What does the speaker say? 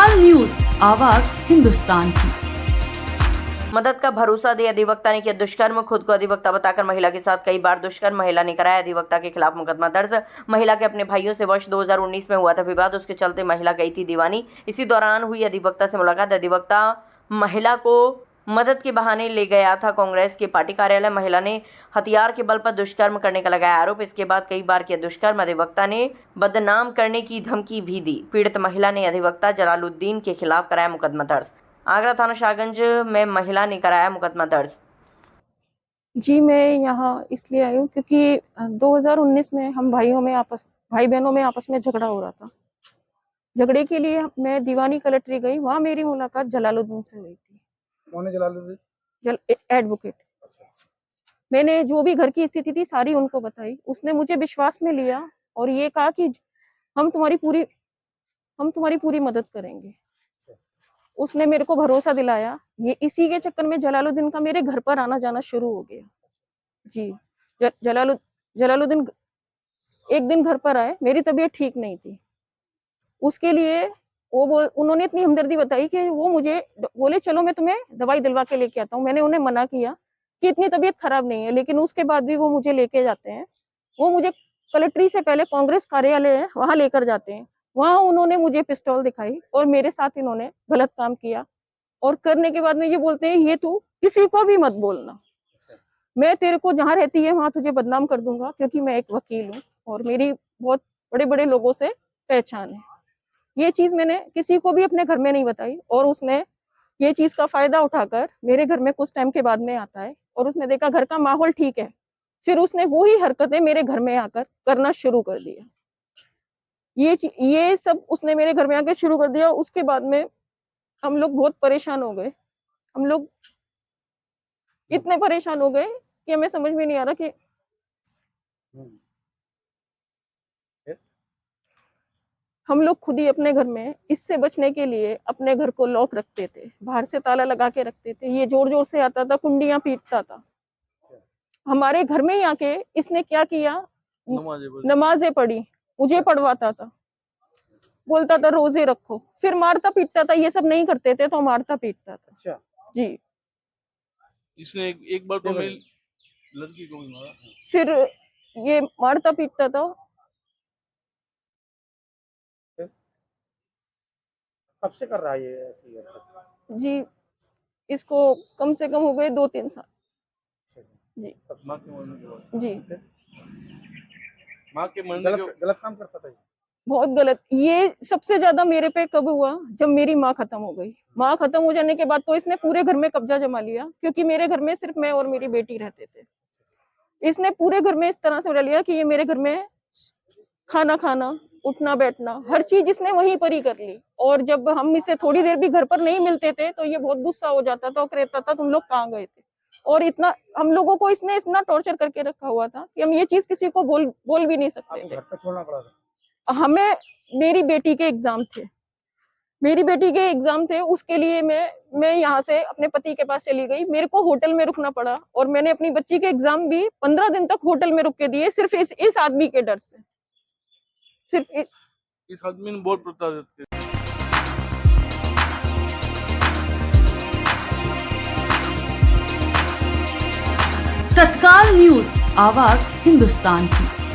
तत्काल न्यूज, आवाज हिंदुस्तान की। मदद का भरोसा दे अधिवक्ता ने किया दुष्कर्म। खुद को अधिवक्ता बताकर महिला के साथ कई बार दुष्कर्म। महिला ने कराया अधिवक्ता के खिलाफ मुकदमा दर्ज। महिला के अपने भाइयों से वर्ष 2019 में हुआ था विवाद, उसके चलते महिला गई थी दीवानी। इसी दौरान हुई अधिवक्ता से मुलाकात। अधिवक्ता महिला को मदद के बहाने ले गया था कांग्रेस के पार्टी कार्यालय। महिला ने हथियार के बल पर दुष्कर्म करने का लगाया आरोप। इसके बाद कई बार किया दुष्कर्म। अधिवक्ता ने बदनाम करने की धमकी भी दी। पीड़ित महिला ने अधिवक्ता जलालुद्दीन के खिलाफ कराया मुकदमा दर्ज। आगरा थाना शाहगंज में महिला ने कराया मुकदमा दर्ज। जी, मैं यहाँ इसलिए आई हूँ क्योंकि 2019 में हम भाई बहनों में आपस में झगड़ा हो रहा था। झगड़े के लिए मैं दीवानी कलेक्ट्री गई। वहाँ मेरी मुलाकात जलालुद्दीन से हुई थी। कौन है जलालुद्दीन? एडवोकेट। मैंने जो भी घर की स्थिति थी सारी उनको बताई। उसने मुझे विश्वास में लिया और ये कहा कि हम तुम्हारी पूरी मदद करेंगे। उसने मेरे को भरोसा दिलाया। ये इसी के चक्कर में जलालुद्दीन का मेरे घर पर आना जाना शुरू हो गया। जी, जलालुद्दीन एक दिन घर पर आए। मेरी तबीयत ठीक नहीं थी। उसके लिए उन्होंने इतनी हमदर्दी बताई कि वो मुझे बोले चलो मैं तुम्हें दवाई दिलवा के लेके आता हूँ। मैंने उन्हें मना किया कि इतनी तबीयत खराब नहीं है, लेकिन उसके बाद भी वो मुझे लेके जाते हैं। वो मुझे कलेक्ट्री से पहले कांग्रेस कार्यालय है वहां लेकर जाते हैं। वहां उन्होंने मुझे पिस्तौल दिखाई और मेरे साथ इन्होंने गलत काम किया। और करने के बाद में ये बोलते हैं ये तू किसी को भी मत बोलना, मैं तेरे को जहाँ रहती है वहां तुझे बदनाम कर दूंगा, क्योंकि मैं एक वकील हूँ और मेरी बहुत बड़े बड़े लोगों से पहचान है। ये चीज मैंने किसी को भी अपने घर में नहीं बताई और उसने ये चीज का फायदा उठाकर मेरे घर में कुछ टाइम के बाद में आता है और उसने देखा घर का माहौल ठीक है, फिर उसने वही हरकतें मेरे घर में आकर करना शुरू कर दिया। ये सब उसने मेरे घर में आकर शुरू कर दिया। उसके बाद में हम लोग बहुत परेशान हो गए। हम लोग इतने परेशान हो गए कि हमें समझ में नहीं आ रहा कि हम लोग खुद ही अपने घर में इससे बचने के लिए अपने घर को लॉक रखते थे, बाहर से ताला लगा के रखते थे। ये जोर जोर से आता था, कुंडियां पीटता था। हमारे घर में ही आके इसने क्या किया, नमाजें पढ़ी, मुझे पढ़वाता था, बोलता था रोजे रखो, फिर मारता पीटता था। ये सब नहीं करते थे तो मारता पीटता था। अच्छा जी, इसने एक बार तो मेरी लड़की को भी मारा। फिर ये मारता पीटता था। कब से कर रहा है ये ऐसी हरकत? जी, इसको कम से कम हो गए 2-3 साल। जी माँ के मरने के बाद। जी, माँ के मरने के गलत काम करता था ये। बहुत गलत। ये सबसे ज्यादा मेरे पे कब हुआ, जब मेरी माँ खत्म हो गई। माँ खत्म हो जाने के बाद तो इसने पूरे घर में कब्जा जमा लिया, क्योंकि मेरे घर में सिर्फ मैं और मेरी बेटी रहते थे। इसने पूरे घर में इस तरह से उड़ा लिया कि ये मेरे घर में खाना खाना, उठना बैठना, हर चीज इसने वहीं पर ही कर ली। और जब हम इसे थोड़ी देर भी घर पर नहीं मिलते थे तो ये बहुत गुस्सा हो जाता था और कहता था तुम लोग कहाँ गए थे। और इतना हम लोगों को इसने इतना टॉर्चर करके रखा हुआ था कि हम ये चीज किसी को बोल भी नहीं सकते थे। घर पे छोड़ना पड़ा था। हमें मेरी बेटी के एग्जाम थे, उसके लिए मैं यहाँ से अपने पति के पास चली गई। मेरे को होटल में रुकना पड़ा और मैंने अपनी बच्ची के एग्जाम भी 15 दिन तक होटल में रुक के दिए, सिर्फ इस आदमी के डर से। सिर्फ इस आदमी ने बहुत प्रताड़ित किया। तत्काल न्यूज, आवाज हिंदुस्तान की।